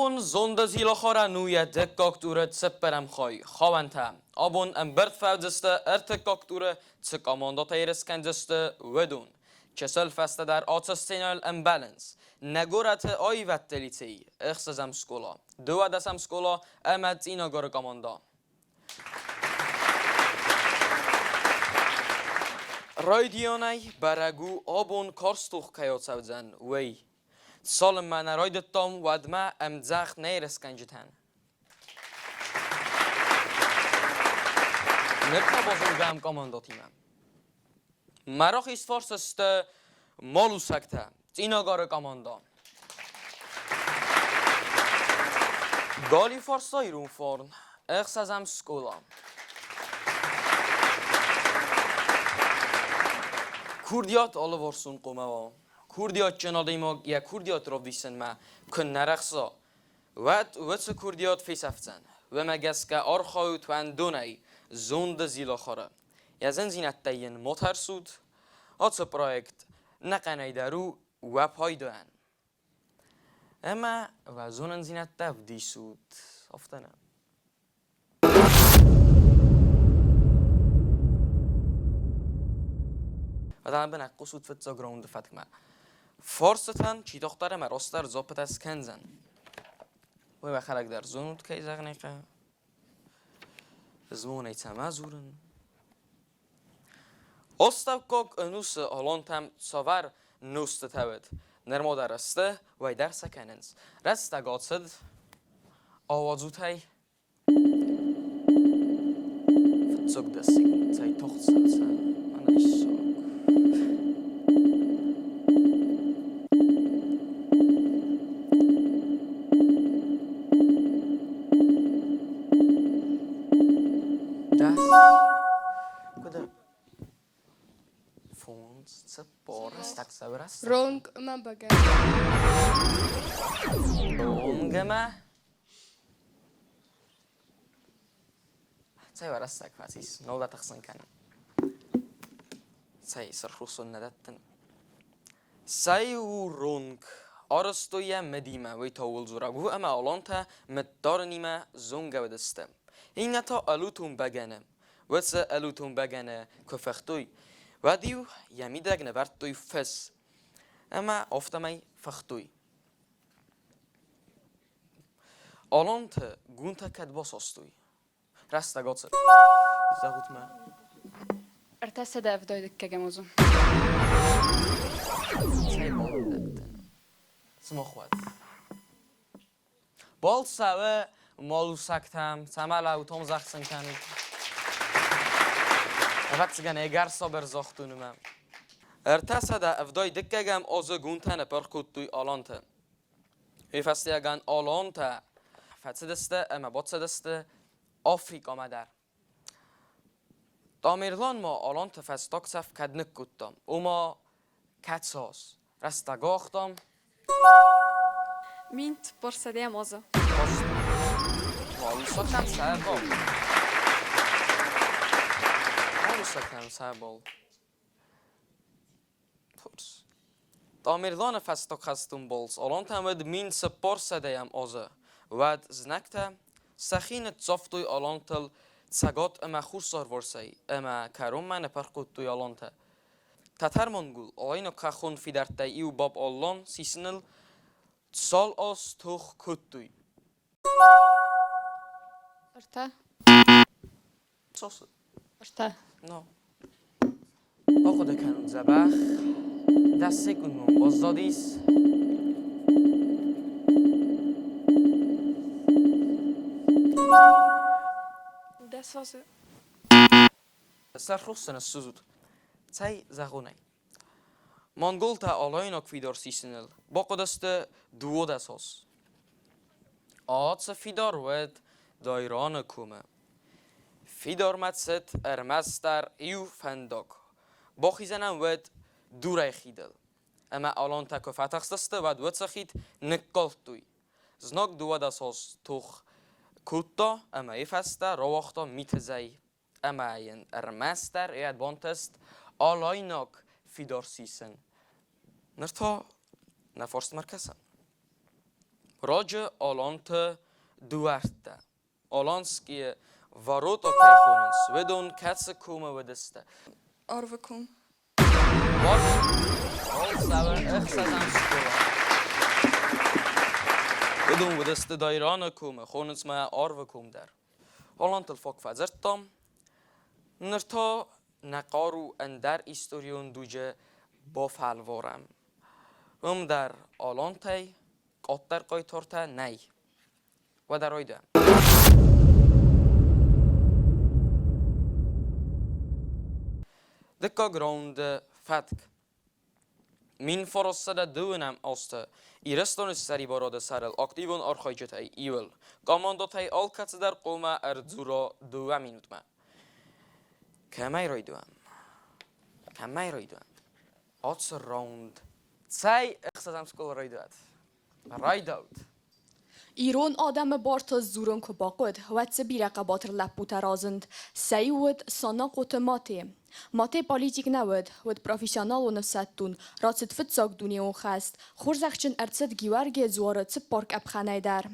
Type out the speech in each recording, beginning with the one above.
Abon zonde zielachara nuye de kakture tseperem khoi. Khawanta. Abon en birdfeudeste erte kakture tse kamandateiris kendeste wedun. Kessel feste der atsestenal imbalance. Negorat ai vetteliti. Ixsezem skola. Dua desem skola emet ina gore kamanda. رایدیانای برگو آبون کارستوخ کیات سوزن وی سال من راید تام ودما امزخ نیرس کنجتن نرتا بازم گم کامانداتیمم مراخیس فارس است مالو سکته تیناگار کاماندا گالی فارسای رون فارن اخسازم سکولا Kurdiyat alıvarsın qomava. Kurdiyat canadayma ya Kurdiyat ravdisin ma kun naraqsa. Wat Kurdiyat fesaftan. Ve magaska arxaut wan donay zonde zilakhara. Ya zinatayn motarsud. Atsa projekt naqanay daru wa paydan. Ama wa zonan zinat tavdisud. Aftana. و بنا قصود فتزا گراوند فتکما فرصتن چی دختره مراستر زابط از کنزن و خلق در زونود که زغنیقه زمونه تمازورن استو کوک انوس آلانتم سوار نوست تاود نرمو درسته و در سکننز رسته گاتسد آوازوتای فتزاگ دستی تای تخت سلسن من ایسا رونگ من بگم رونگ ما سای ورستک فاسیس نولا تخسن کنم سای سرخوصون ندتن سای و رونگ آرستویا مدیمه وی تاول زورگو اما آلانتا مدارنیمه زونگه ودسته این تا الوتون بگنم وسه الوتون بگنه کفختوی و دیو یمی دگنه ورد فس اما افتمی فختوی آلانت گونتا کد باساستوی رسته گاتسد زغوت ما ارتسد ده افدای دکه گموزم سای بالدتن سما خواد بال سوه مالو سکتم سمال اوتام زخصن کنید افت اگر صبر زاختونم ارتسد افدای دکه گم از گونتن پرکوت توی آلانت ایفستی اگن آلانت فتسدسته اما باتسدسته آفریقا مدر دامیرلان ما آلانت فستاک سف کدنک کتم اوما کتساس رستگاختم مینت برسده مازه مالو سکتم سربال سکتم سربال پرس دامیرلان فستاک هستم بالس آلانت همد مین سپار سدیم آزه ود زنکته سخین تزافتوی آلانتل تساقات اما خورسار ورسی اما کروم من پرقود توی آلانته تتر منگول آینو کخون فیدرته ایو باب آلان سیسنل سال آس توخ کود توی ارته ساسد ارته نه آقا دکن زبخ دسته کنم بازدادیس دساسه سرخوستن سوزود تای زغونه مانگول تا آلایناک فیدار سیسنل با قدست دو دساس آتس فیدار ود دایران کومه فیدار مدست ارمستر ایو فنداک با خیزنم ود دورای خیدل اما آلان تکو فتخستست ود ود سخید نکالت توی زناک دو دساس توخ کوتا اما ایفسته رواختا میتزای اما این ارمستر اید بانتست آلایناک فیدار سیسن نرتا نفرست مرکزن Brodje alante duarte. Alanski varot okejchonens. We doen katse komen we deste. Arvekom. Wat? Al saber echt aan skola. We doen we deste dairane komen. Khonens ma arve kom daar. Holland el fok fazertam. Nerta نقارو اندر ایستوریون دوجه با فلوارم در آلان تای قط در قایتار تا نی و در آیده دکا گراند فتک min فرستده دونم آسته ایرستان سری باراد سرل اکتیون آرخایجت ای ایول گاماندات ای آل کت در قومه ارزورا دو مینوت ما کمی رایدوام آتس راوند سای اخسازم سکول رایدوت ایران آدم بارتا زورن که باقود و تبی رقبات لپو ترازند سعی ود سانا قوت ماته پالیتیک نود ود پروفیسیونال و نفستون راتست فتساق دنیا و خست خورزخچن ارتست گیورگ زواره تب پارک ابخانه در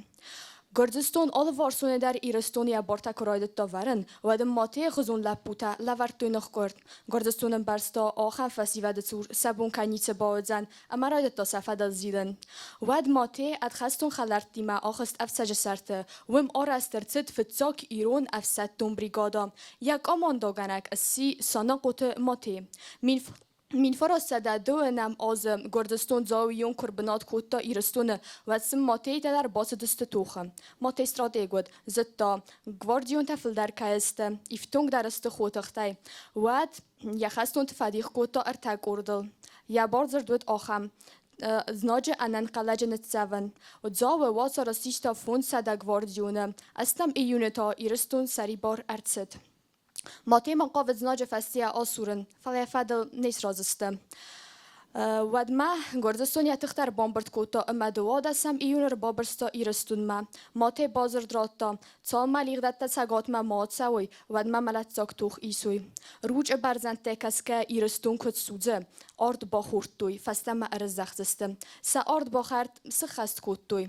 گردستان آل وارسونه در ایرستونیا بارتا کرایدت داورن و دم ماته خزون لپوتا لورتوی نخ کرد. گردستانم برستا آخر فسیوه دتور سبون کنیت باودزن اما رایدت دا صفحه دل زیدن. ود ماته ادخستون خلرت دیما آخست افسج سرته وم آرسترتت فتزاک ایران افستون بریگادا یک آمان داگنک اسی ساناقوت ماته. من فرستاده دو نم از گردستان زاویون کربنات کوتا ایرستونه و سم ماته در باس دست توخم. ماته استراتژی زتا گواردیون تفل در کاست افتونگ در است خوتخته و یخستون تفادیخ کوتا ارتاق اردل یا بارزر دوت آخم znajdzie anan kalajenet seven. Od zawe wasa rasista fond sada gwardione. Astam iuneta iristun saribor ertset. Matem قاعد znajdzie fastia asuren. Fale fadel nis raziste. ود ما گردستانی تختر بامبرد کوتا امدواد اسم ایونر بابرستا ایرستون ما ته بازر دراتا تا ملیق دت سگات ما مات سوی ود ما ملت زاکتوخ ایسوی روج برزنت کسکه ایرستون کت سوزه آرد با خورد توی فستم ارزخستم سه آرد با خرد سخست کت توی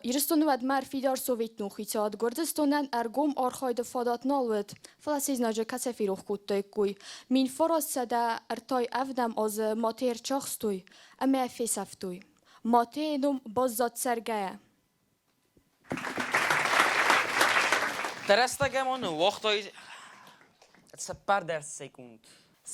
ایرستون ود مرفی دار سویت نوخیتاد گردستونن ارگوم آرخاید فادات نالود فلسیز ناجه کسی فیروخ کت کوی مین فراس سده ارتای افدم از ماتیر چاخستوی اما فیسفتوی ماته نم بازات سرگه ترسته گمان وقتای سپر در سکوند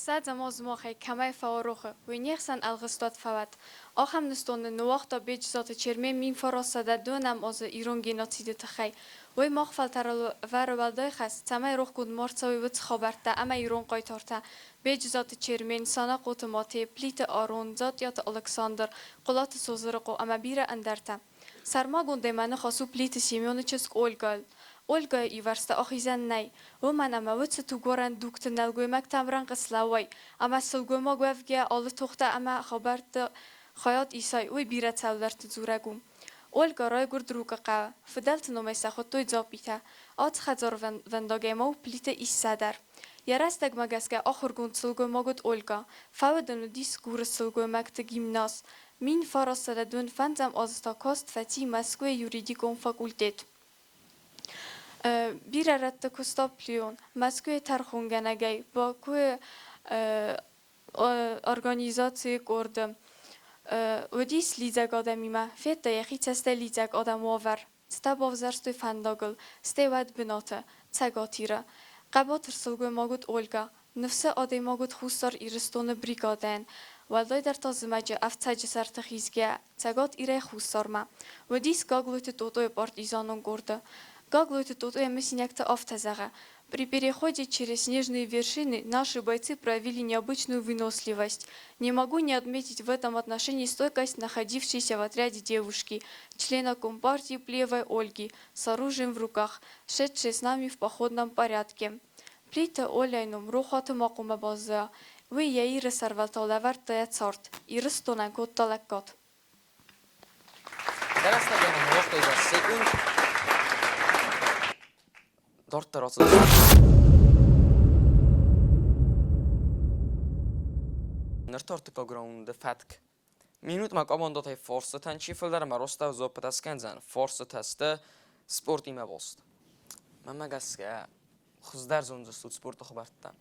Sad zamaz moche kamay faroche. We nixen algestat fawat. Acham nestonde nuachta beetje zat cherme min farasada donam az Iran genocide tkhai. We mag faltaral varwalday khas. Tamay roh kud martsawi wit khabarta ama Iran qaytarta. Beetje zat chermen sana qotomate plite aron zat yat Alexander qolat sozrqo ama bira andarta. Sarma gunde man khasu plite Semyonichsk Olgal. Olga ivarsta akhizan nay. O manama witse tu goran dukte nalgoymak tamran qıslaway. Ama silgoyma gwavge alı toxta ama khabart khayat isay oy bira tavlart zuragum. Olga ray gurdruka qa. Fidalt no mesa khotoy zapita. At khazar vandagema plite issadar. Yarastag magaska akhurgun silgoyma gut Olga. Fawden dis gur silgoymak te gimnas. Min farasada dun fanzam azta kost fati Moskva Juridikum fakultet. Bir aratta kustaplion, Moskva tarxunganagay, Baku organizatsiya kurdum. Odis lizak adamima, fetta yaxitsasta lizak adamovar. Stabovzarstoy fandagl, stevad binata, цагاتیره. قبات رسولگوی ماگود اولگا. نفس آدی ماگود خوستار ایرستون بریگادن. والدای در تازمجه افتاج سرتخیزگه. цагات ایره خوستار ما. و دیس گاگلویت دوتوی партизанон горда. Гаглует тут месяняк-то автозага. При переходе через снежные вершины наши бойцы проявили необычную выносливость. Не могу не отметить в этом отношении стойкость находившейся в отряде девушки, члена Компартии Плевой Ольги, с оружием в руках, шедшей с нами в походном порядке. Плита Оляйнум рухата макума база. Вы яира сарвалталавар тая царт. Ирыстонан кот талеккот. Dort er Nertortika ground de fatk. Minut maar kan dat hij forse ten chifel daar maar rosta zo petasken zijn. Forse testen sporti me bost. Maar gaska خود در زون دستود سپورت خبرتن.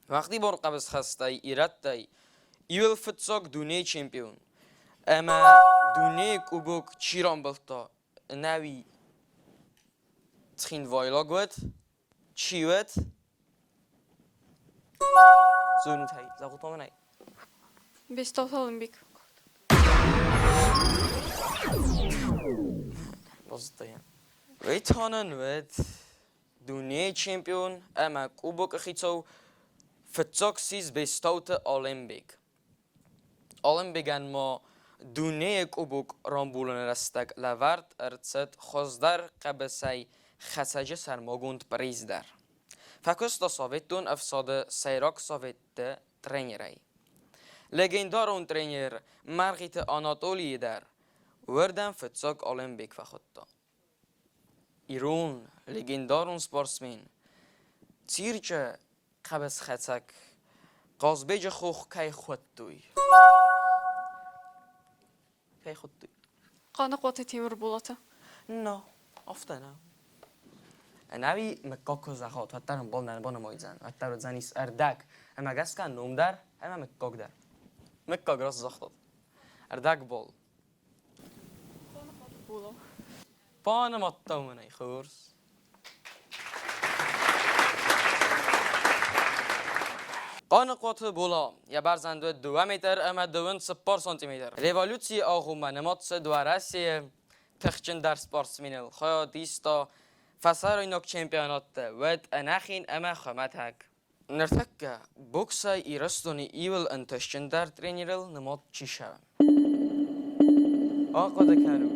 وقتی بار قبض خسته ایراد تای ایول فتساق دنیای چمپیون. اما دنیای کوبوک چیران بلتا نوی تخین وایلا گوت چیوت زون تای زغوت ما نی. Bestad Olimpik. باز تایم. ویتانن ود دنیای چمپیون اما کوبوک خیتو فتساق سیز بستوت Olimpik. Olimpikن ما دنیای کوبوک رامبولن رستگ لورد ارتست خزدر قبسی خساجه سرماگوند پریز در. فکست سویتون افساد سیراک سویت ترینری. لگندار اون ترینر مرغیت آناتولی در وردن فتساق Olimpik فخودتا. ایران لگندار اون سپورتسمن تیرچه قبس خطک قازبیج خوخ کی خود توی کی خود توی Qani qoti temir bo'lati. نه افتنه نوی مکاکو زخات وقترم بال نبانه مایزن وقتر زنیس اردک اما گس کن نوم در اما مکاک در مکاک راست زخات اردک بال Bo'lo. پانه مطمئنه خورس قانقات بولا یا برزنده 2 متر اما 2 سانتیمتر. ریولوسی آغومه نمات دوارسی تخچن در سپورتسمینل خواهد دیستا فسر اینک چمپیونات ود انخین اما خمت هک. نرتک بوکس ایرستونی ایول انتشن در ترینیرل نمات چی شوم. آقا دکارو.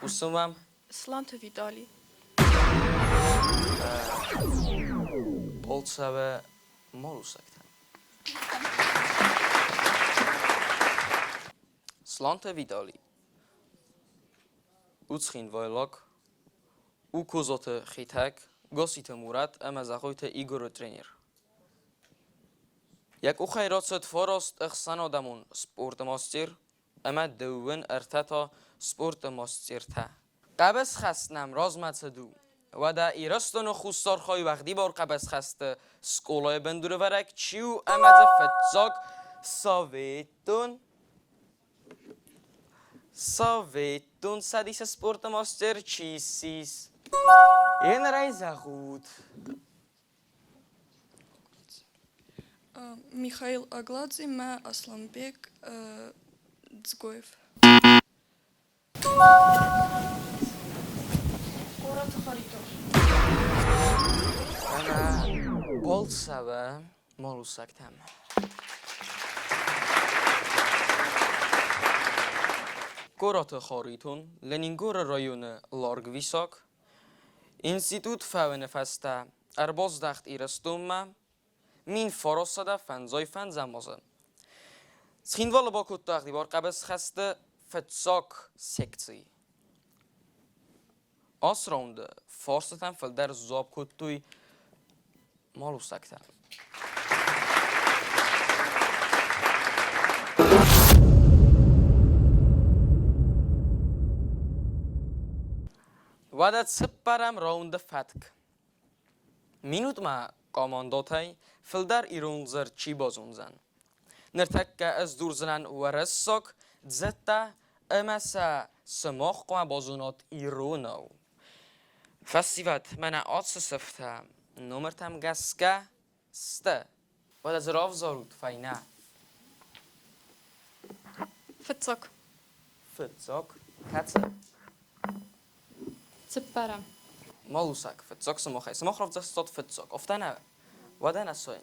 اسمم Slanta Vidali. bolsa ve mal usaktan. Slanta Vidali. Utskin Vailak. Ukozate Khitak. Gosite Murat اما زخویت ایگور ترینر. یک او خیرات ست فراست اخسان آدمون سپورت ماستر اما دوون ارتتا سپورت ماستر تا. قبض خستنم رازمت دو و در ایرستان و خوستار خواهی وقتی بار قبض خسته سکولای بندور ورک چیو اما ده فتزاک ساویتون سادیس سپورت ماستر چیسیس این رای زخود Михаил Агладзе, Ма Асланбек, Дзгоев. انا bolsa ve mal usaktam. Korat خاریتون لنینگور رایون لارگویساک انستیتوت فاون فسته ارباز دخت ایرستوم مین فراسده فنزای فن زمازه سخینوال با کت دختی بار قبض خسته فتساک سکتی آسرونده فارستن فل در زاب کتوی مالو سکتر و داد سپرم راوند فتک مینوت ما کامانداتای فل در ایرون زر چی بازونزن نرتک که از دور زنن و رساک زتا امسا سماخ قوم بازونات ایرونو فستیوات من آتس سفتم نمرتم گسکه سته و از راف زارود فینه فتsak. فتزاک کتسه Цеппарам. مالوسک فتزاک سماخه سماخ رفت زستاد فتزاک افتنه و ده نسوین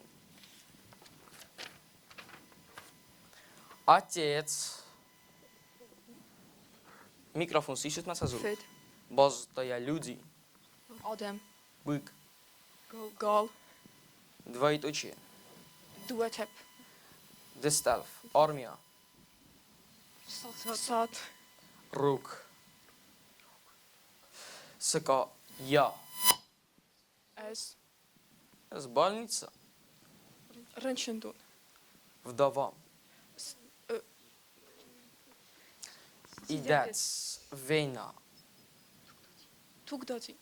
Отец. Микрофон слышит нас, Азур? Fed. Баз тая люди. Adam. Бык. Gal. Двоеточие. Duatep. Десталф. Армия. Sat. Рук. Сыка. Я. As. Z больница. Röntgendon. Wdowa. e, Idec. Wena. Tugdati.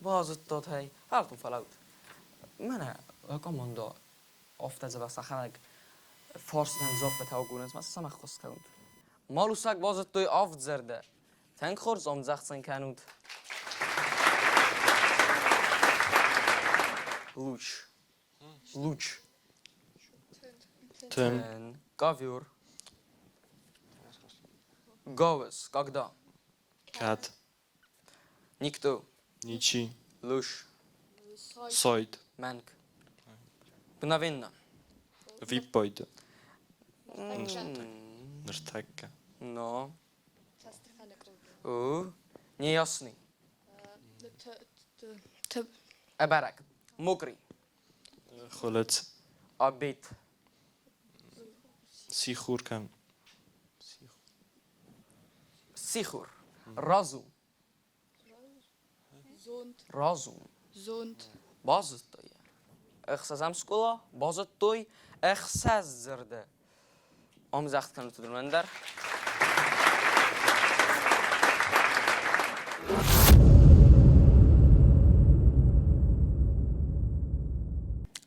Bazı tot hey. Haltun falaut. Mana komando افتاده و سخنک فارسن زاب به تاگونز مثلا سمخ خواست کند مالوسک بازد توی آفت زرده تنگ خورز آم زخصن کنود لوچ لوچ Ten. گاویور گاوز когда Cat. никто Nici. луш Soid. منك мгновенно Vipoid. Nrtekka. но неясный أبرك مقري Cholet. أبيت Sichurkan. سيخور رازو رازو زوند بازت توی اخسازم سکولا بازت توی اخساز زرده آموزخت کنه تو درمندر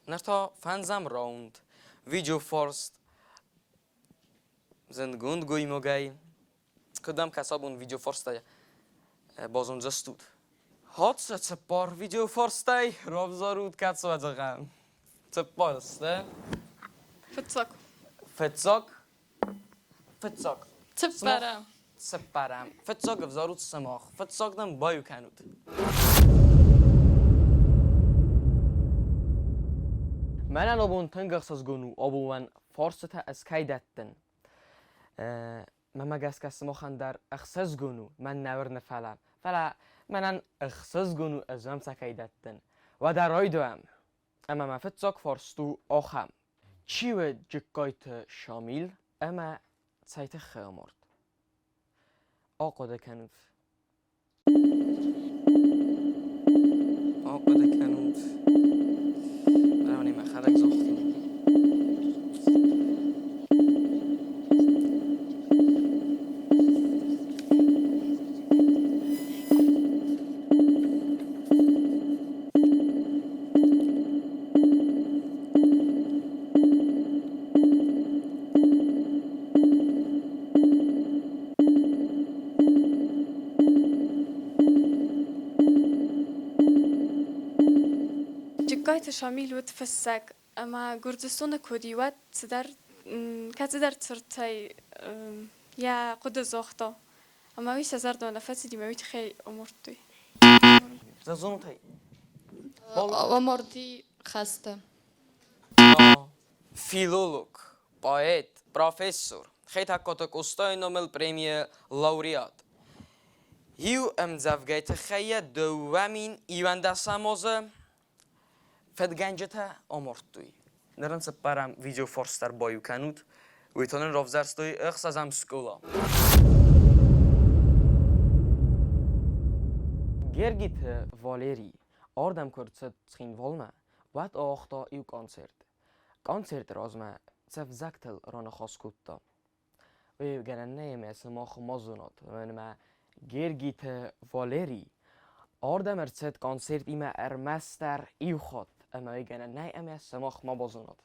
نرتا فنزم راوند ویدیو فورست زندگوند گوی موگای کدام کسابون ویدیو فورسته بازون زستود هات چپار ویدیو فورسته رابزارود کتس و دقم چپارسته Fatsak. فتزاق فتزاق تبرم سپرم فتزاق وزارود سماخ فتزاق دم بایو کنود من الابون تنگخص گونو ابو من فارسته از کی دتن مما گس مخن در اخصاص گونو من نور نفلم فلا منن اخصاص گونو ازم سکی دتن و در رای دوام اما من فتزاق فارستو آخم چی و جکایت شامیل اما سایت خیامرد آقا کنود آقا کنود برای من خلق زختی جکایت شامیل ود فسک اما گردستان کدیوت تدر کتدر ترتای یا قد زاختا اما ویش هزار دانه فتی دیمویت خیلی امورتوی زازون تایی آمردی خسته فیلولوگ باید پروفسور خیلی تکاتک استای نوبل پریمی لوریات هیو امزافگیت خیلی دوامین ایوانده ساموزه فدگنجته آمردوی نرم سپرم ویدیو فورستر بایو کنود ویتونن رافزرستوی اخسازم سکولا گرگیت والری آردم کرد تخین والما وقت آختا ایو کانسرت رازمه زکتل ران خاص کتا و گرنه مثل ما خمازونات من ما گرگیت والری آردم ارتد کانسرت ایمه ارمستر ایو خود اما گرنه اما سماخ ما بازونات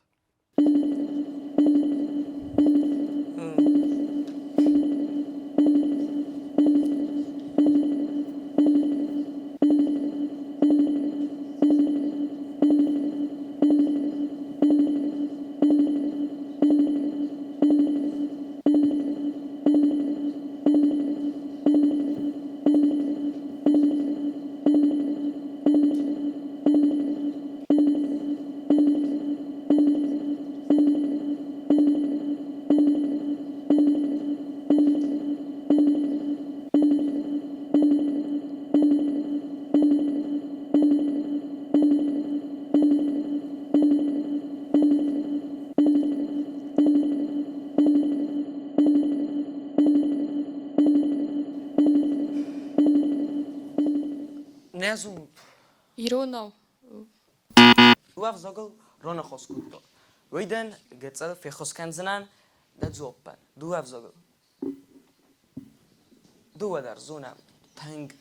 نزود ایرونو Du hast sogar Ronne Hoskut. Weiden Getzel für Hoskanzenan, das open. Du hast sogar. Du der Zona Tang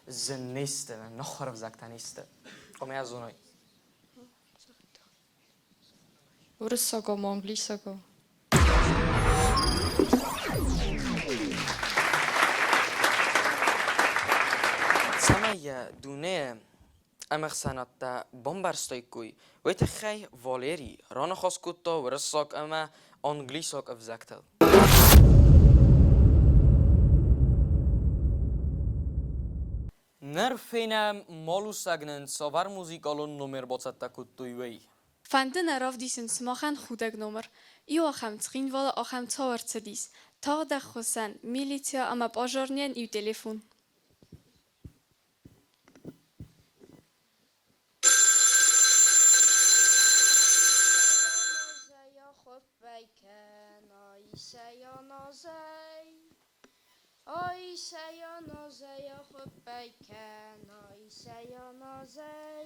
Zeniste, noch auf Zaktaniste. Komm her, so neu. Russago, Monglisago. Samaya Dune Amersanata Bombarstoikui. Weet gij Valeri, Ronne Hoskuto, Russok ama Anglisok of Zaktel. Nerfena Molusagnen, Savar Musikalon nummer Botsata Kutuiwei. Fanden erof die zijn smachen goedig nummer. Iu acham trin willen acham tsawartse dies. Ta de Hussein, militia ama pajornien uw telefoon.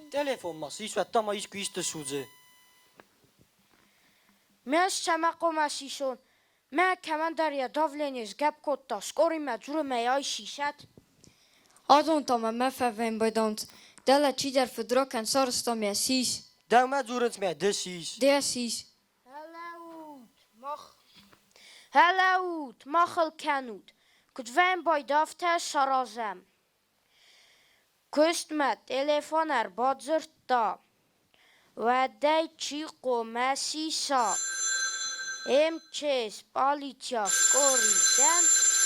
Telefonma szisvettem a isküsztö szúző. Mēs čamakomasishon. Mē kamandarya davleniz gap kotta skorime dzurme ai shishat. Adontam a mefevén bajdont, dele csider fedroken szarstam je szís, De me dzurînț mea de szís. de szís. Helaut, machel kanut. Kudven bij dafte sarazem. Kust met telefon badzırta. Ve de çiko mesisa. Emçes palitia skoridem.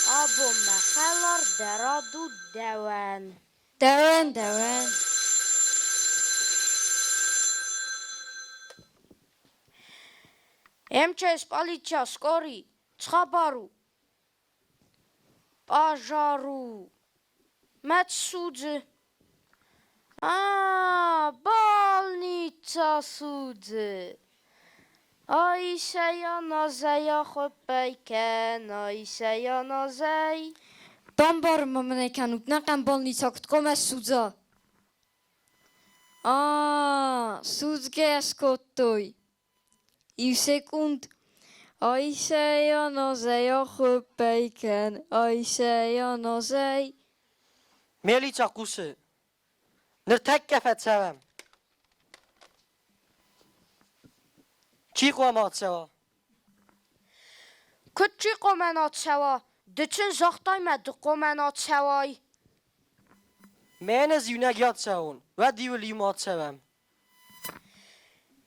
Abo mehelar deradu deven. Deven, deven. Emçes palitia skori. Tshabaru. Pajaru. Metsudze. Balnica sudze. Ayşeya nazaya khopayken Ayşeya nazay. Bambar mamene kanut nakam bolnica ktkome sudza. Sudzge skottoy. I sekund. Ayşeya nazaya khopayken Ayşeya nazay. Melica kuszy. Nır tek kefet sevem. Çiko mat seva. Küçü komenat seva. Düçün zahtay med komenat sevay. Menez yünegyat sevon. Ve divli mat sevem.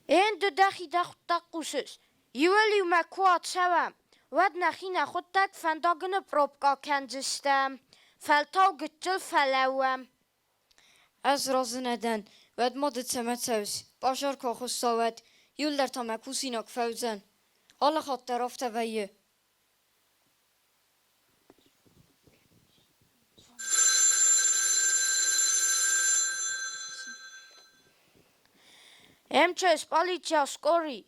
En de dachi dachta kushes. Juweli me kwaad sevem. Wed nachina khottak vandagene propka kenzestem. Feltau getul felewem. Ez razın eden, ved modet semetseus, başar kochus savet, yulder tamek kusinak fevzen. Allah hat rafte veje. Emçes palitia skori.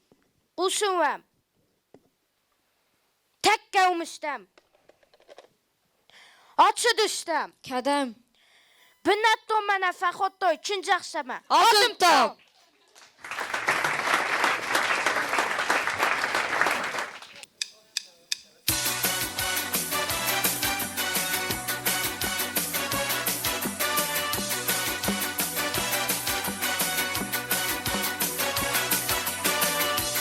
Kusumem. Tekke umistem. Atsı düştem. Kedem, Binnet domene fekhotoy çincakseme. adım tam.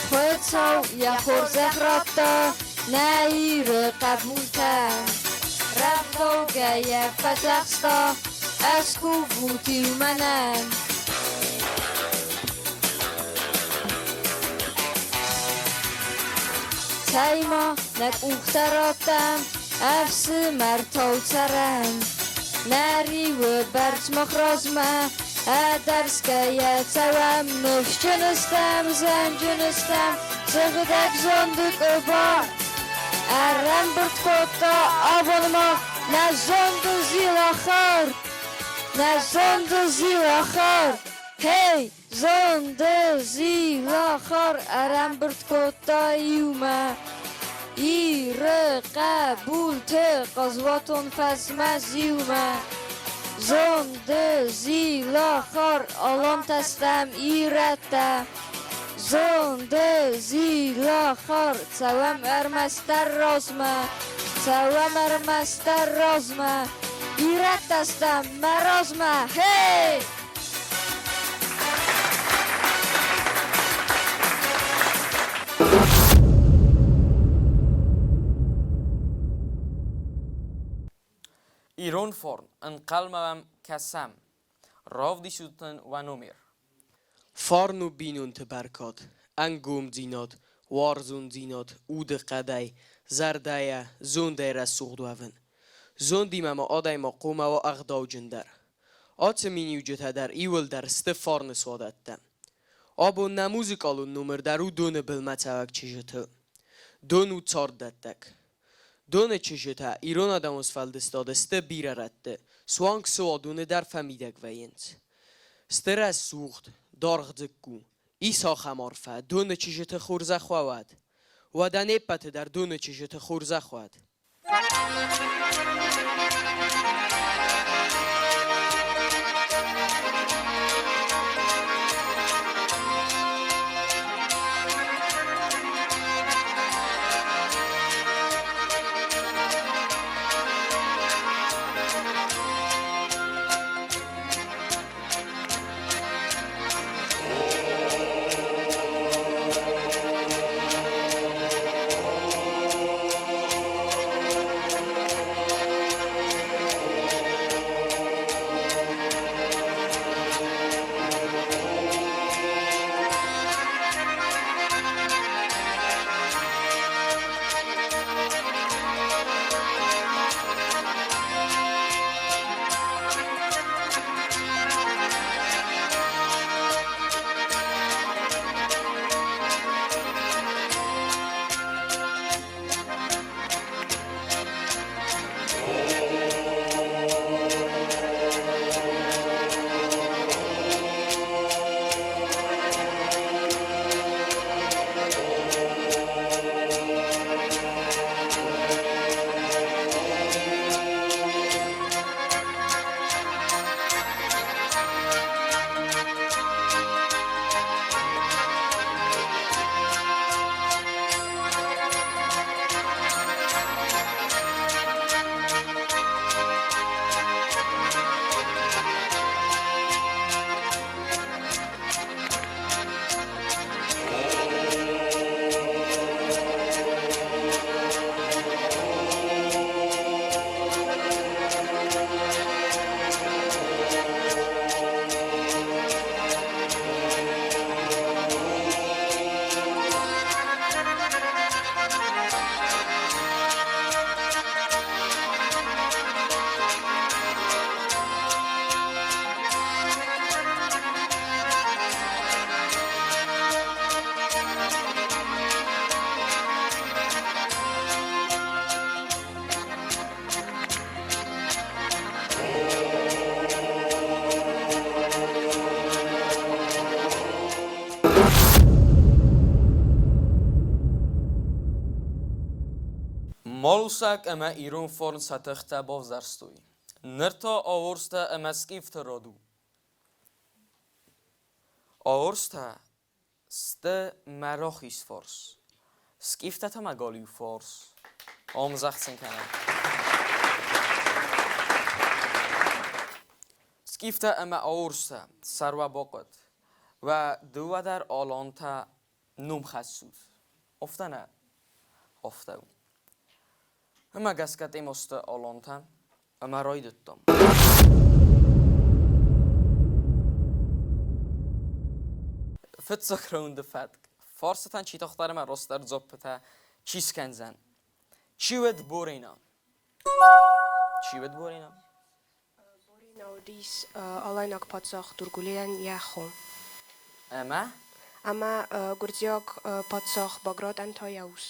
Chwycał ja chórze chrapta, neire kabulta. Rafto geje fetachsta, esku wutil menem. Tejma nek uchtarotem, efsy mertol cerem. Neriły berć machrozme, ederskeje całem. Nufczynystem, zędzynystem, zygdek zondyk oba. Erembert kota abonma, ne zondu zilachar. Ne zondu zilachar. Hey, zondu zilachar. Erembert kota yume. İre kabul te qazvatun fesme ziyume. Zonde zila khar alan testem irette. Zonde zila khar całym ermester rozmę. Całym ermester rozmę. Irettestem merozmę. Hey! ایران فرن ان قلمم کسم راو دیشوتن و نومیر Farnu binun te berkat, engum dinat, warzun dinat, ude qadai, zardaya, zondera sugdwaven. Zondi mama adai ma qoma wa agdaw jindar. Atse mini ujet در ایول در است farne swadette. Abo namuzik alun nummer در او done bilmetavak çijete. Donu tsardettek. Done çijete İran adamos feldestad است bire rette. Swank suadune در فمیدک وینت. سترس سوخت دارغدکو ایسا خمارفه دونه چیجت خورزه خواد و دنیپت در دونه چیجت خورزه خواد مالوسک اما ایران فرن ستخته باو زرستوی نرتا آورسته اما سکیفت رادو آورسته سته مراخیس فارس سکیفته تا مگالیو فارس آمزخت سن کنم سکیفته اما آورسته سرو باقد و دو در آلانتا نوم خسود افته نه افته اما گسکت ایماسته آلانتا اما رای دتم فتساک راونده فتک فارستان چی تختار من راستر زبطه چیز کنزن چی ود بورینا چی ود بورینا Nou, die is alleen ook patzag Turgulian Yachon. اما Ama Gurdziok patzag Bagrat en Tayaus.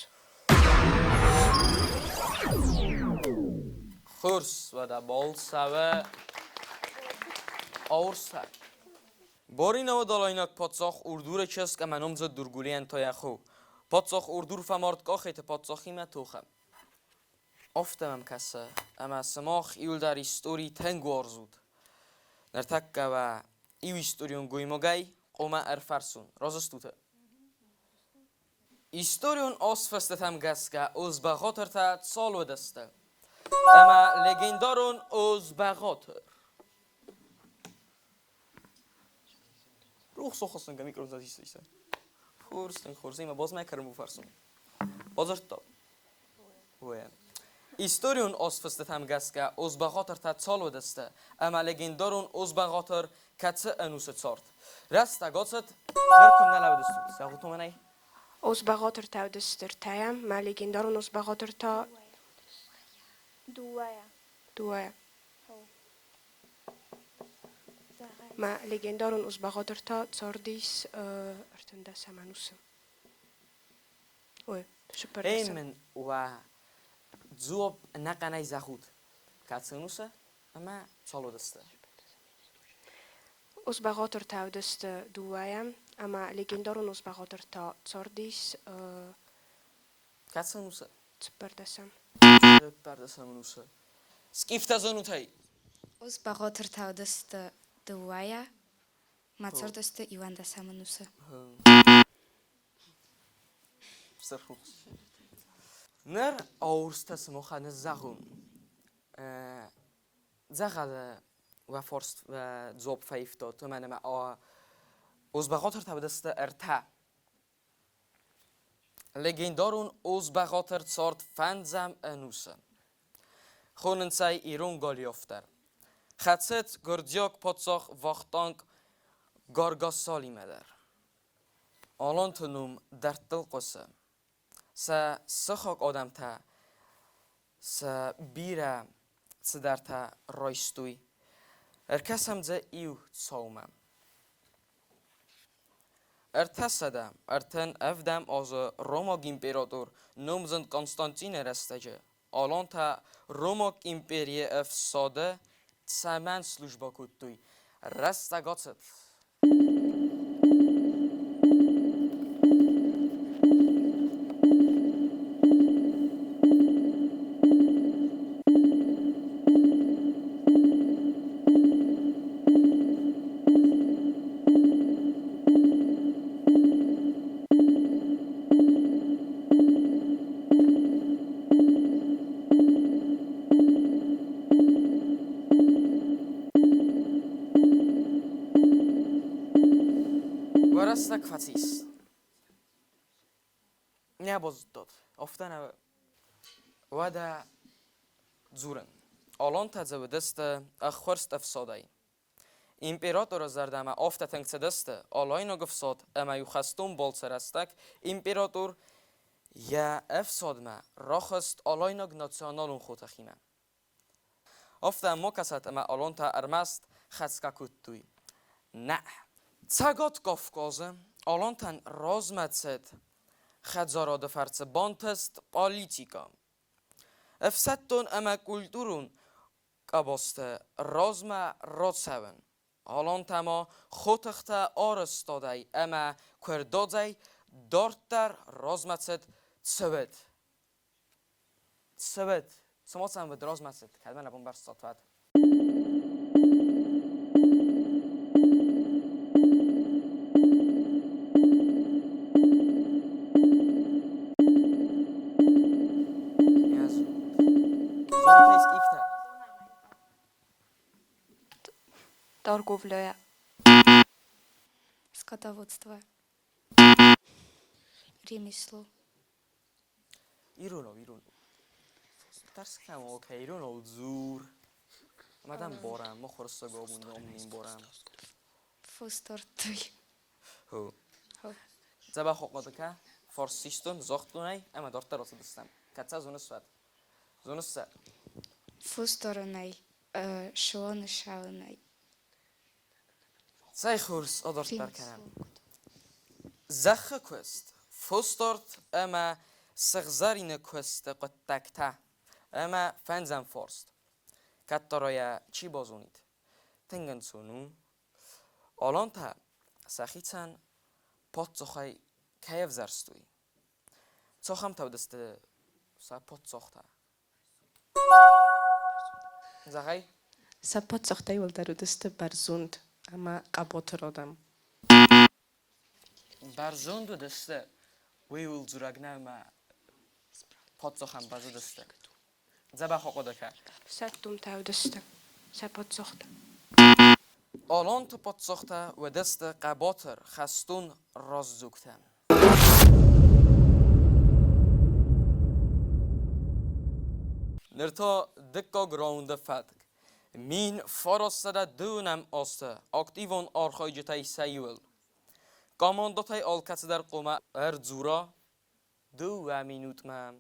خورس و در بال سوه آورسته بورینا و دالاینا پاتساخ اردور چست که منم زد درگولی انتای خو پاتساخ اردور فمارد که خیت پاتساخی من توخم افتمم کسه اما سماخ ایول در ایستوری تنگ وارزود Nertakka ve iu historion goimogay qoma erfarsun. Razıstuta. Historion osfastet hem gaska Uzbagotr salo deste. Ama legendaron Uzbagotr. روح سخصن که میکروز داشته ایست. خورستن ما باز میکردم بفرسون. بازرت تا. ویم. Historion osfastet hem gaska Uzbagotr salo deste. Ama legendaron Uzbagotr katse enuset sort. Rasta gotset nerkun nalabdestut. Sağutu menay. Ons Bagotr taudester tayam, maar legendaron Ons Bagotr ta duaya. Maar legendaron Ons Bagotr ta tsordis ertenda samanusem. Oe, super. Eymen و زوب نقنای زخود کاتسنوسه اما salo deste. Ons Bagotr taudester duaya, maar legendaron Ons Bagotr ta tsordis کاتسنوسه super desam. پردسنوسه. سکیفت زنوتای. Os Bagotr taudest de Waya, Matsordest Iwan da Samanusa. Serfus. Ner aurstas mochane zachun. Zachade و فرست و زوب فیفتا تو من ما Uzbagotr taudest erta. Legendaron Uzbagotr sort fanzam enusa. Khonen sai iron galiofter. Khatset gordjak potsach vachtank gargasali meder. Alan tunum dertel qosa. Sa sakhak adam ta sa bira sidarta roistui. Erkasam ze iu tsaumam. Ertasadam erten evdam az Roma imperator nomzend Konstantin erestaje. Alan ta Roma imperie efsade تسامان سلوجبا كوتوي رستا قصد ورستا كفاتيس نباز داد افتن ودا زورن آلان تزو دست اخورست افسادای امپراتور زردم افت تنگس دست آلاینو گفساد اما یخستون بالسرستک امپراتور یا افساد ما راخست آلاینو ناسیونالون خوتخیمه افت ما کسات اما آلان تا ارمست خسکا کتوی نه Цагot Kafkazı, alantan razmetset xedzarade ferce bantest politika. Efsetton eme kulturun kabaste razme ratseven. Alantama khotechte arestadai eme kurdadzai darter razmetset tsvet. Tsvet. Samatsam ved razmetset. Kadmen abon bersatvet. Торговля. Скотоводство. Ремесло. ایرونو ترس کم اوکی ایرونو زور مادام بارم ما خورسته گابون نامنیم بارم Fostortuj. هو زبا خوقاده که فارسیستون زاختونای اما دارت راست دستم کتا زونس Fostoronaj. Šonšaunaj. زای خورس آدارت برکنم زخه کوست فستارت اما سغزارین کوست قد تکته اما فنزم فارست کتا رای چی بازونید تنگن سونو آلان تا سخیتن پات زخای کیف زرستوی زخم تا دسته سا پات زخته زخای Sapatsachtay oldarudiste barzund ama qabotr odam. Barzond deste. Weyul zuragnama. Potsochan bazu deste. Zabach oqodaka. Sattum tavdiste. Sapatsacht. Alon to potsochta و دست قباتر خستون راز زوگتن. Nirta dikka gronde fatk. Min farastade dönam aste. Aktivon archajtay sayul. Kamandatay alkats در قومه زورا 2 minut mam.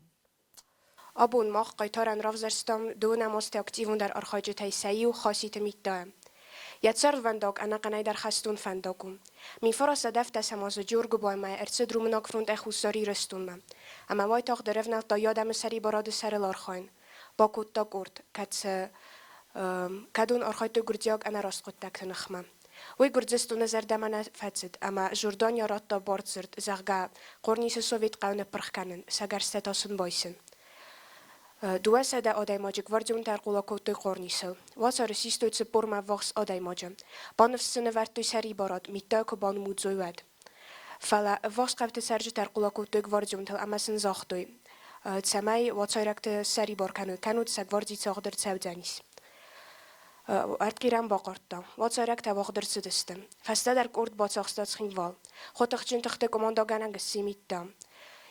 Abun mag qaitaran ravzarstam donamoste aktivon در archajtay sayu khasite mittam. Yatsard vandag anaqanay در خستون فنداگم. می فرست دفت سماز جورگ با ما ارتد رومناک فرند اخوساری رستون من. اما وای تاق درفنال تا یادم سری براد سر لارخاین. با کتا گرد کدون آرخایت گردیاگ انا راست کتا کنخمم. وی گردستون زردمان فتزد اما جردان یارات تا بارد زرد زغگا قرنیس سوویت قونه پرخکنن سگر ستاسون بایسن. Dua sada odajmodzie gwardzią tarkulaku ty kornisel. Wasa resistuj ce porma vox odajmodzie. Banów syny wartuj sari borod, mi toko ban mudzuiwad. Fala vox kapte sarży tarkulaku ty gwardzią tel amasyn zochtuj. Tsamaj watsojrakte sari borkanu kanut sa gwardzi cochder całdzanis. Artkiram bakorta. Watsojrakte wachder cydystem. Fasta dark urt batsochstat schinwal. Chotachczyn tachte komandogana gesimittam.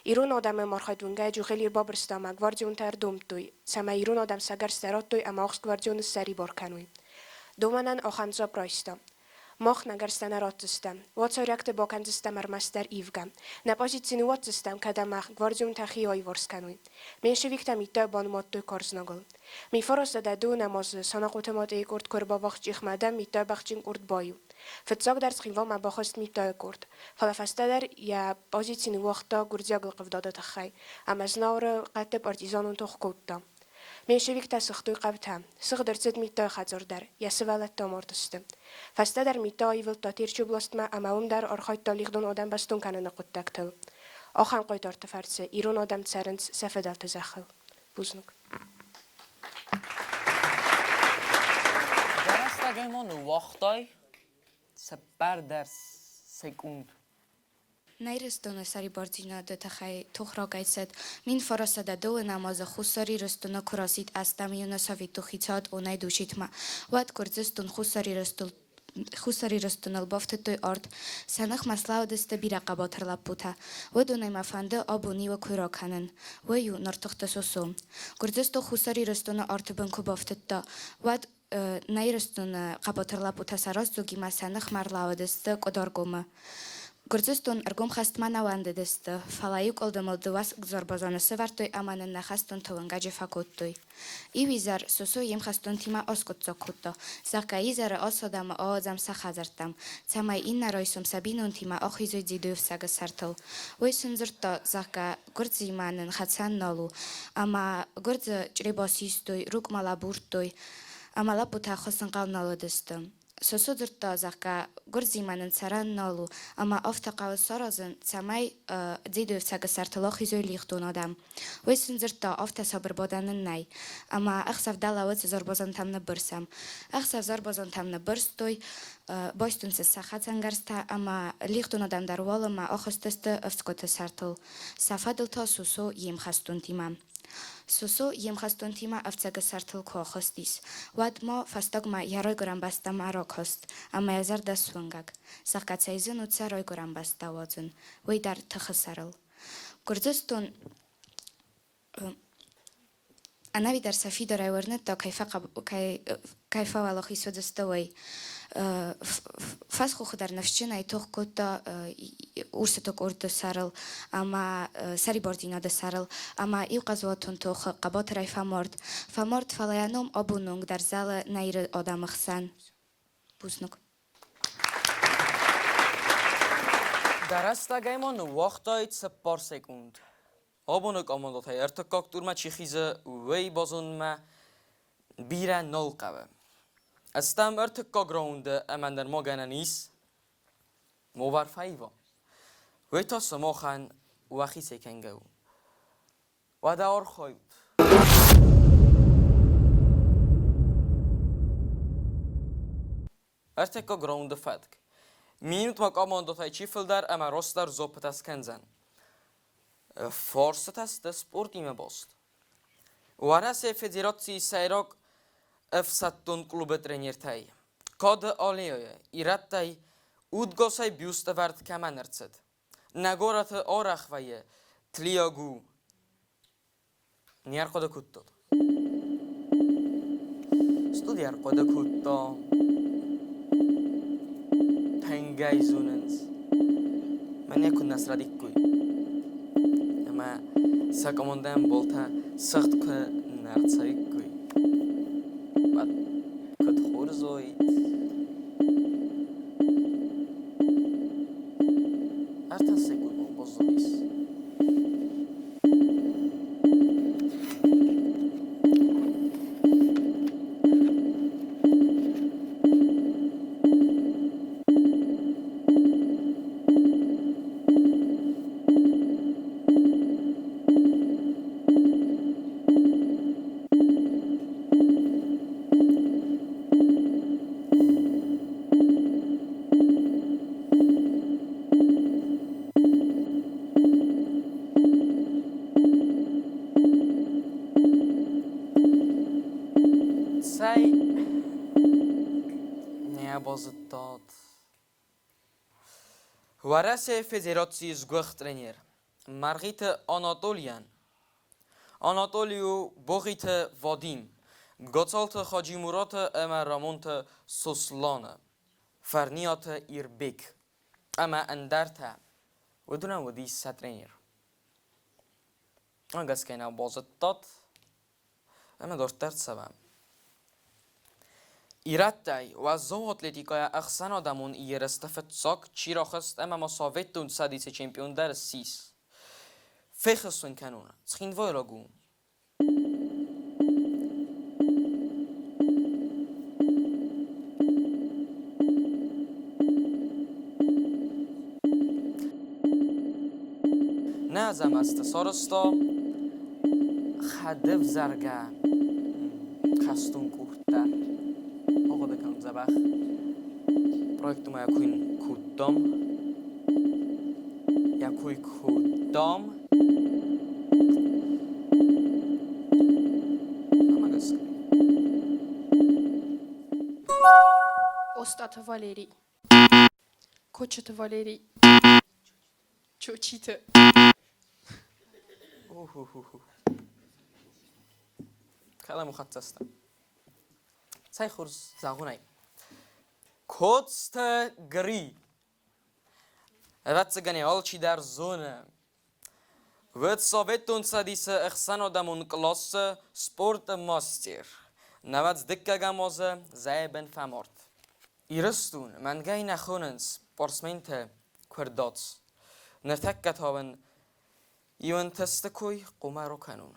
ایرون آدم مرخدونگه جو خیلی بابرستام گواردیون تر دومتوی سما ایرون آدم سگر سراتوی اما آخس گواردیون سری بارکنوی دومانن آخانزا پرایستم مخ نگرستن راتستم واتسا رکت باکندستم ارمستر ایوگم نپازیتسینی واتستم کدام گواردیون تخی آی ورسکنوی منشویکتم ایتا بانماتوی کارزنگل می فرستاده دو نماز ساناقوت مات ایکورد کربا وقت جیخمدم میتا بخچین ارد بایو فتزاق در سخیوا ما بخواست میتا کرد فلافسته در یا پازیتسینی وقتا گردیاگل قفداده تخی اما زناور قطع پارتیزانون تخ کودتا منشویکتا سختوی قبطم سخ درسد میتا خزار در یا سوالت تا مرتستم فسته در میتا ایول تا تیرچو بلاستما اما اون در آرخایت تا لیخدون آدم بستون کنه نقود تکتل آخان قایدار تفرسه ایرون آدم تسرنس سفدال تزخل بوزنک درستگیمان وقتای سپر در سکوند. Najrestone sari bardzina de tachai tuchrogaitset min farasada do namaza khusari restona kurasit astam yunasavi tuchitsat onay dushitma wat kurzestun khusari restonal baftetoy art sanakh maslaudeste biraqabat laputa ودونای مفنده آبونی و کورakanen ویو نرتخت سوسو kurzesto khusari restona art banku baftetda ود نایرستون قباتر لپوتا سراز زوگی مسانه خمرلاو دسته قدارگومه. گرزستون ارگوم خست من نوانده دسته. فلایوک الدمال دواس گزاربازانه سوارتوی امانه نخستون تونگاجه فکوتوی. ایویزار سوسو یم خستون تیما اسکت زکوتا. زاکا ایزار آسادم آزم سخازرتم. تمای این نرایسوم سبینون تیما آخیزوی دیدوف سگ سرتل. وی سنزرتا زاکا گرزی منن خدسان نالو. اما گرز جریباسیستوی روک مالا بورتوی. اما لپوتا خواستن قال نالودستم. سوسودرتا زاکا گرزی منن سران نالو. اما افتقاو سرازن تمای دیدوف سگ سرتلا خیزوی لیختون آدم. وی سنزرتا افتا صبر بادنن نای. اما اخصف دلاوت زربازان تم نبرسم. اخصف زربازان تم نبرستوی باستون سخت زنگرستا اما لیختون آدم در والا ما آخستست افسکوت سرتل. سفدل تا سوسو یم خستون تیمم. سوسو یم خستون تیما افسگ سرتل کو خستیس. ود ما فستگ ما یارای گرم بستم عراق هست. اما یزر دست ونگگ. سخت سایزن و تسرای گرم بسته وازن. وی در تخسرل. گرزستون أنا در سفی داره ورنت تا کیف والاخی سودستوی فسخو خدر نفشین ای توخ کتا ورستوک ورد سرل اما سری باردینا ده سرل اما ایو قضواتون توخ قبات رای فمارد فلایانوم آبونونگ در زل نیر آدم خسن بوزنوک درستگیمان وقتایت سپار سکوند. آبونک آماندات های ارتکاک دور ما چی خیزه وی بازون ما بیره نال قبه. استم ارتکاک راونده امان در ما گنه نیست موبر فایوا. وی تا سماخن وخی سکنگه و دار خواهید. Erteka ground fetk. Minut mak amandotay çifil der ama rostlar zopet az kenzen. Forset است سپورتی مباست. ورس فدراسیون سیراک افساتون کلوب ترینر تای. کاد آلیای ایراد تای اودگاسای بیوست ورد کمانرتسد. نگارت آرخ وی تلیاگو نیار کد کودت. استودیار کد کودتا. تنگای زوننز. من یکون نسردیک کوی. اما ساکاموندم بالتا سخت که نرسایی کوی. بعد کد خورزوید. ارتن سکوی بازدیس. سعی نه بازد داد. ورس فدراسیون زگوخ ترینر. مرغیت آناتولیان. آناتولیو بوغیت وادیم. گاتالت خاجی مرات اما رامونت سوسلانه. فرنیات ایربیک. اما اندرته. ودونم ودی سترینر. آنگس که نه بازد داد. اما دارتر سبم. ایراد دای و زو اتلتیکای اخسان آدمون ایرستفت ساک چی را خست اما مساویت دون سادیس چمپیون در سیس. فخستون کنونه. سخین وایلا گون. نه زم است سارستا خدف زرگه خستون کوهتر. آقا دکم زبخ پروژه ما یکوین کودام اما گسک استاد والری کوچت والری چوچیت کلام مختصر سعی خورز زاغونای کوتست گری وقت گنی آلچی در زونه وقت سویتون سادیس اخسان آدمون کلاس سپورت ماستر نواد دکه گمازه زایبن فمارد ایرستون من گای نخوننس پارسمنت کردات نرتکت هاون یون تستکوی قمارو کنون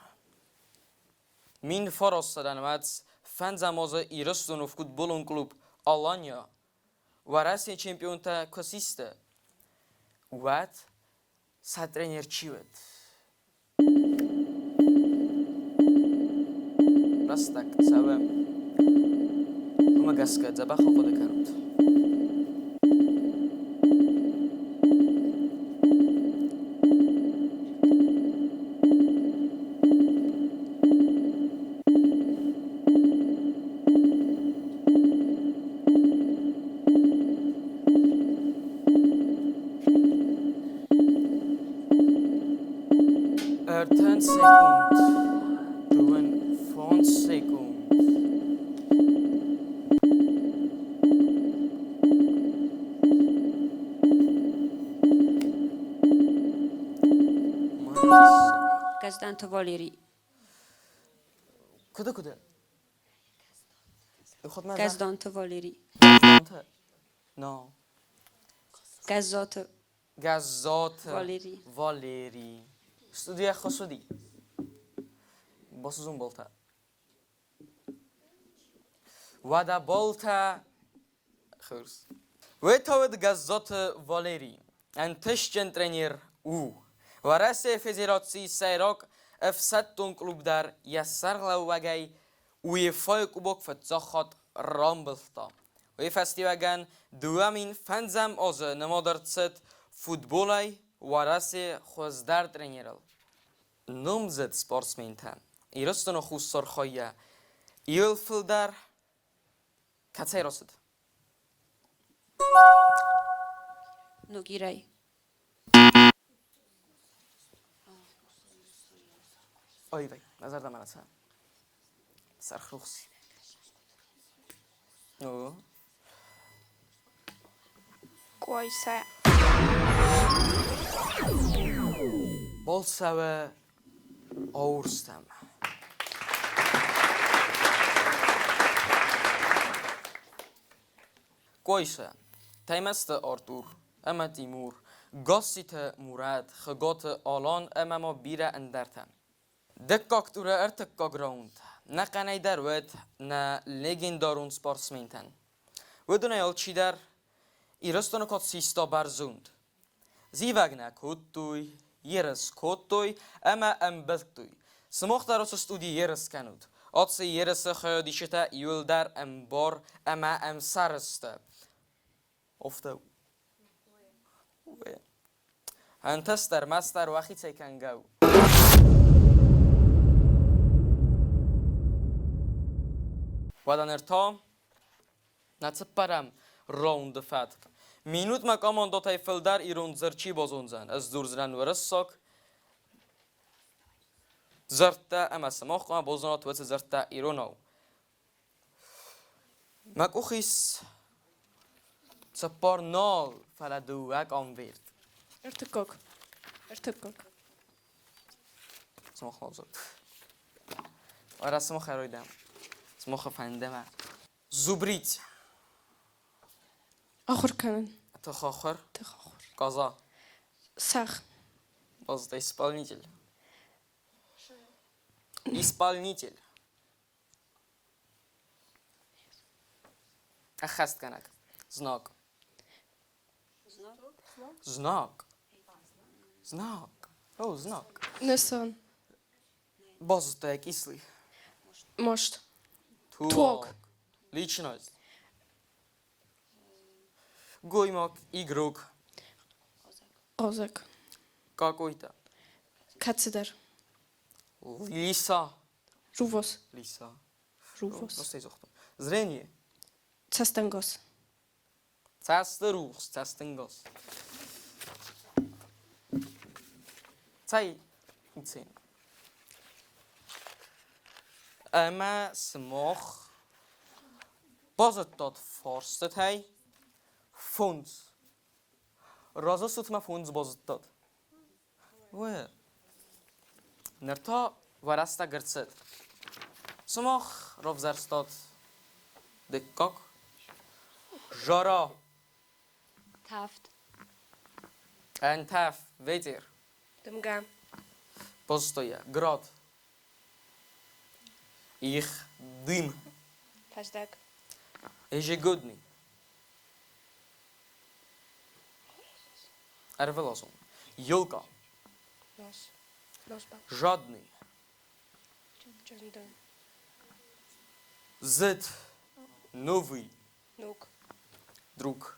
مین فرستادن وقت فنز مازه ایرستون فوتبالون کلوب آلانیا و رأسی چمپیون تا کسیسته وقت ساترینر چیود راستک سوام اما گسکت زبخ خود کرد Ten sekund. Doen 5 sekund. Gazdanta Valeri. کده خود من Gazdanta Valeri. نه Gazat والری استودیا خصوصی باسوزون بالتا ودا بالتا خرس ويتاود گازات والری انتش جنترينير او ورأس فدراسیون سیراک افساتون کلوب در یسر لوگای ویفای کوبک فتزاخات رامبلتا وی فستیوگن دوامین فنزم از نمادرتست فوتبولای وارسی خوزدار ترینیرل. نمزد سپورتسمن تام. ایرستون خوستر خواهی ایل فلدر کتای رسد. نوگیرای آی وی نظر دامنه تام. سرخروسی. او. Qo'ysa. Bolsa ve ağırstam. Qoysa. Teymeste Artur. Ama Timur. Gassite Murad. Gegot Alan ama ma bira endertem. Dekkaktura ertekka ground. Ne kanayder wed ne legendarun sportsmenten. Weduna yalçi der İrastonu kat sista barzund. Zivagna kottoy, yeres kottoy, ama embeltoy. Smochtar os studi yeres kanud. Atse yeres khayadishta yuldar embar ama emsarste. Ofta. Antester master waxit say kan go. Wadan erta natseparam round the fat. Minut ma komando tayfeldar irun zerchi bozonzan. Az durzran ورساك زرتا اما سماخ ما بوزنات وت زرتا ایرونو. ماکوخیس تسپار نال فلادوک آنویرد. Ertekok. Ertekok. سماخ نازد. آره سماخ رویدم. سماخ فندم. زبریت. آخر کنن. تخاخر. Tixaxur. قضا. Sağ. باز ده исполнитель. Исполнитель. أخذت كنك. Знак. Знак. Знак. О, знак. Nesan. باز ده кислый. Может. Туок. Личность. Гоймак. Игрок. Ozak. Какой-то. Katsider. Лиса. Ruvos. Лиса. Ruvos. Просто изохтом. Зрение. Цастангos. Цастерухс. Цастенгос. Цай. Ицин. Ама смох. Базет dat forstet hij. Fonds. Raza sutma fonds bazet dat. Where? Nerta varasta gertset. Smach rovzerstad. Dekkak. Jara. تفت En taf. Vetir. دمگم. Postoje. Grad. Ich. Dim. پزدک. Ежегодный. Ervelazon. Yılka. ناس. ناس با. Жадный. جندن. Zet. Новый. نوک. Друг.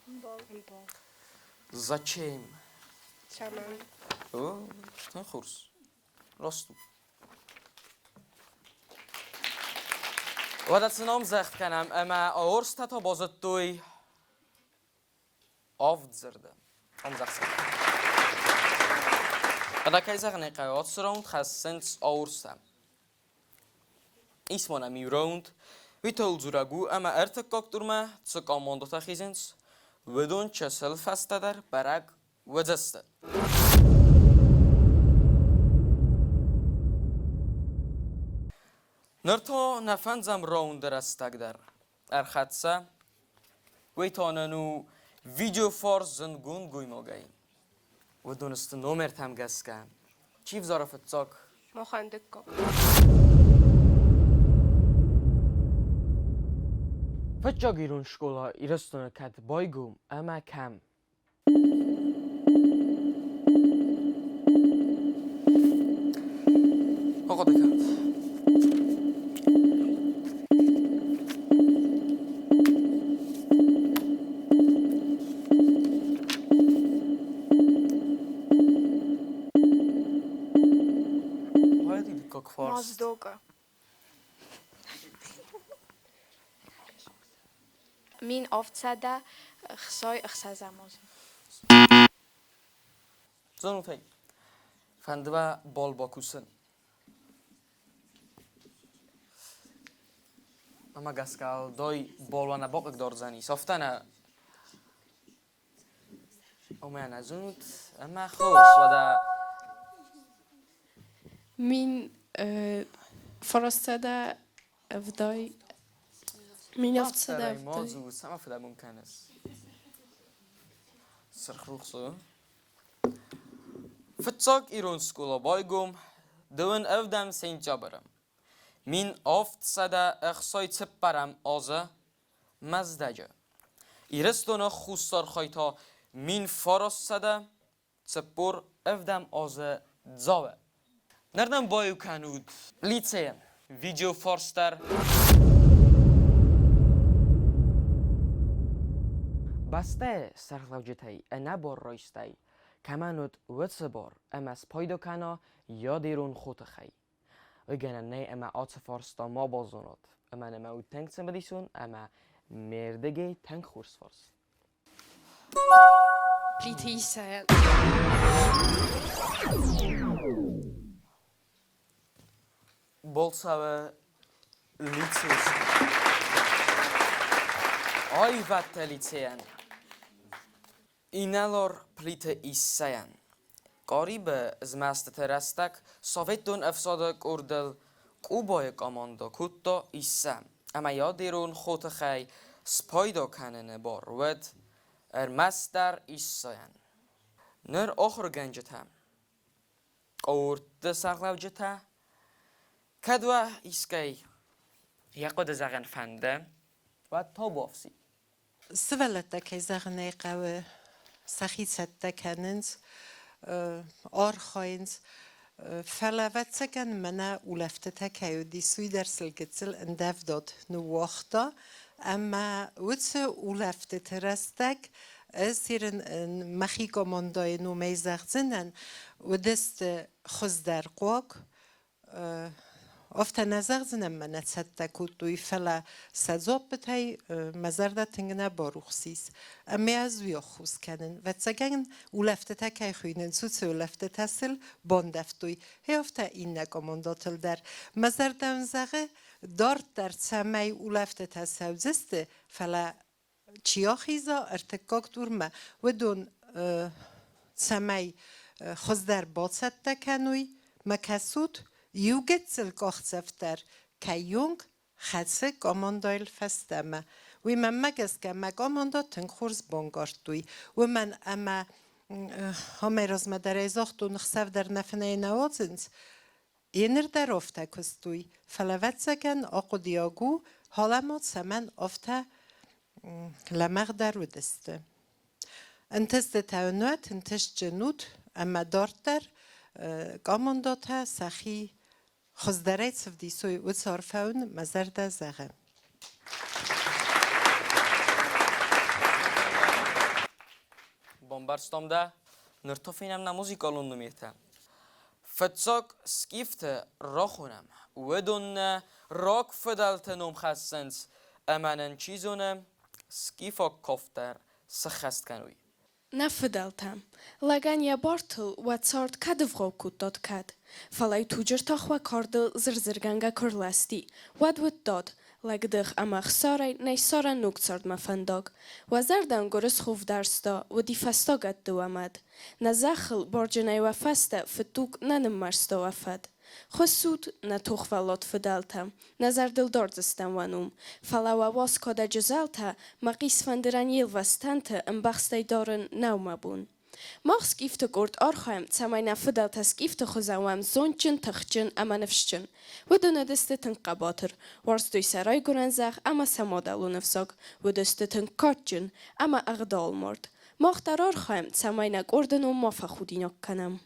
با. Зачем? سامان. О, ten kurs. Rostу. Wat ze naam zegt kanam, maar oorsta to bazet toy afzerde. Om zegt ze. Wat kan je zeggen? Ik ga uitstroomt, ga sinds oorstam. Ismona mi round. We told zuragu, maar ertekak door me, ze kan mondo tachizens. We doen chesel vastader, barak, we zesten. نرتا نفنزم راوند رستگ در ارخدسه وی تاننو ویدیو فار زنگون گوی ماگی و دونست نومرت هم گست کن چیف زارفت زاک ما خندک که. فچا گیرون شکولا ایرستونه کت بایگوم اما کم آقا دکت مازدوگا مین آفتسده خسای اخسازموز زنو فی فندبا بال باکوسن اما گسکال دای بالوانا باقک دار زنی صافتنه اومن ازونت اما خوش و دا Min فرستاده افدای min افتاده aftsada افدای موضوع سما فدا ممکن است سرخروخ سو فتساق ایرون سکولا بایگم دون افدم سین جابرم min aftsada اخسای تپرم آزه مزدجه ایرستونا خوستار خایتا min فرستاده تپور افدم آزه زاوه نردم بایو کنود لیتسه ویدیو فارستر بسته سرخلوجتای انا بار رایستای کمانود وطسبار امس پایدو کنا یا دیرون خود خی وگنه نه اما آت فارستا ما بازونات اما نما او تنگ سمدیسون اما مردگی تنگ خورس فارس Lite Israel. bolsa ve liceus ay vatte licean inalor plite isayan قریب از مست ترستک ساویتون افساده کردل کوبای کاماندا کتا ایسم اما یادیرون خود خی سپایدا کنن باروت مستر ایساین نر آخر گنجت هم قورد ساقلوجت هم کدوه ایسکی یقود زغن فنده و تا بافسی سولت زغنه قوه سخیصت کننز آرخاینز فلوت سکن منه اولفته تکیو دی سوی در سلگتسل اندف داد نواختا اما وچه اولفته ترستک سیرن مخی کاماندای نومی زغزنن و دست خوز در قواک افت نزغ زنم من تصدق دوی فلا سزاب بتای مزرده تنگنه باروخسیس اما از ویا خوز کنن و تسگن اولفته تکی خوینن سوت اولفته تسل باندفتوی هی افت این نکامانداتل در مزرده زغه دارت در سمی اولفته تسوزسته فلا چیا خیزا ارتکاک دورمه و دون سمی خوز در باست تکنوی مکسود یوگتسل کاخسفتر که یونگ خدسه کاماندایل فستمه و من مگس که مگاماندا تنخورز بانگارتوی و من اما همه راز مدر ایزاختو نخسف در نفنه نوازنز اینر در افته کستوی فلوت زگن آقو دیاگو حالا ما سمن افته لمغ در و دسته انتست تاونوت انتش جنود اما دارت در کاماندا تا سخی خزدرایت سفدیسوی و صارفون مزرده زغم بامبرستام ده نرتوفینم نموزیک آلون نمیتم فتساک سکیفت را خونم و دون راک فدالت نوم خستنس امانن چیزونم سکیفا کفتر سخست کنوی نفدلتم لگن یا بارتل و تسارت کدفغو کود کد فلای توجر تاخوا کاردل زرزرگنگا کرلستی ود داد لگدخ اما خساره نی ساره نوکتسارد مفنداگ و زردن گرس خوف درستا و دی فستاگت دو امد نزخل برجنای و فسته فتوک ننم مرستا وفد خسود نتوخ فلات فدلتم نظر دل داردستم ونوم فلا و واس کادا جزالتا مقیس فندران یل وستنت ام بخستی دارن نو مبون ماخس گیفت گرد آرخایم تمای نفدلت سگیفت خوزاوام زونچن تخچن اما نفشچن و دونه دسته تن قباتر ورستوی سرای گرنزاق اما سمادلو نفساق و دسته تن کاتجن اما اغدال مرد ماخ در آرخایم تمای نگردن و مافا خودی نک کنم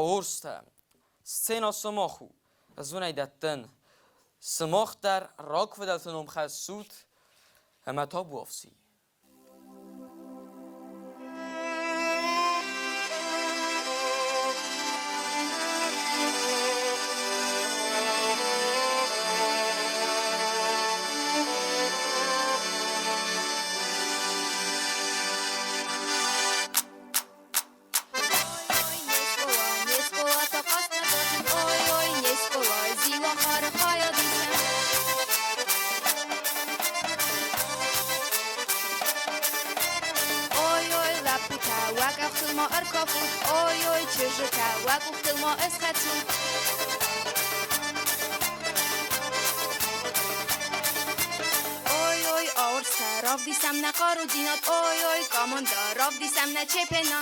Aorsta. Scena samachu. Zunai datten. Samach der Rakvedelten omchasut. Hema tabu afsi. Rav disam na qaru dinat oy oy kamanda rav disam na chepena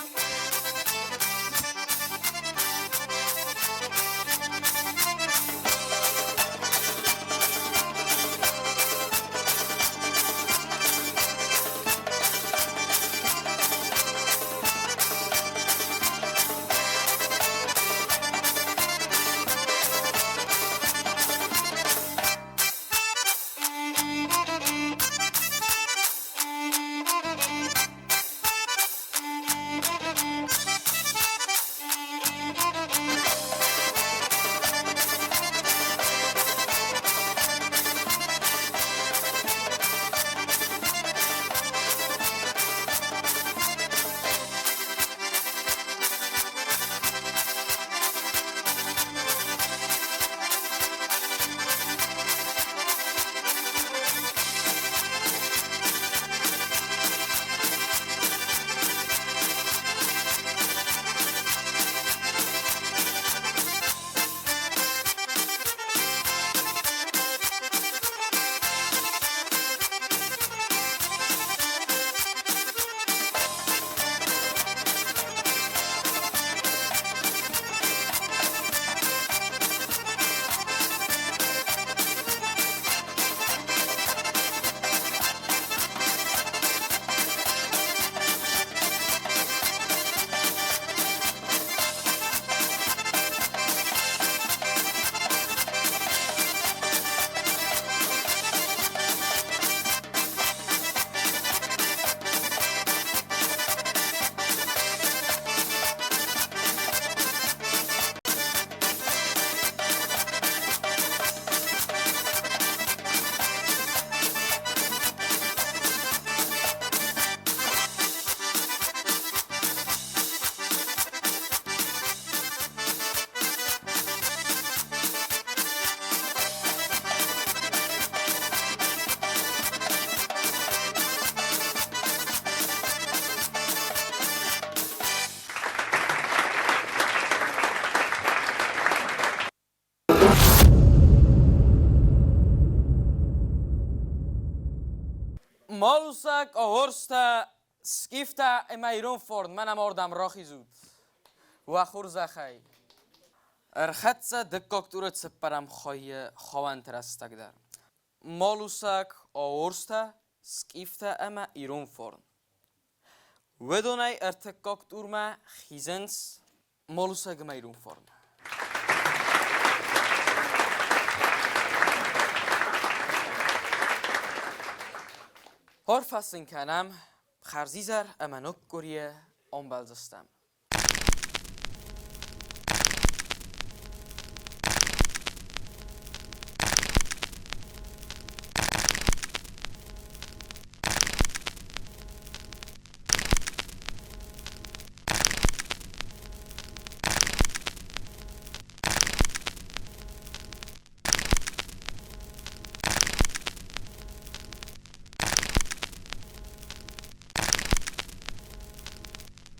Malusak ahorsta skifta emairon forn manam ordam rachizut. Wachur zachai. Khatsa dekkakturat separam khaye khawan terastagdar. Malusak ahorsta skifta emairon forn. Wedonai ertekakturma khizens malusak emairon forn. هر فصل کنم خرزیزر امنوک گریه آن بلزستم.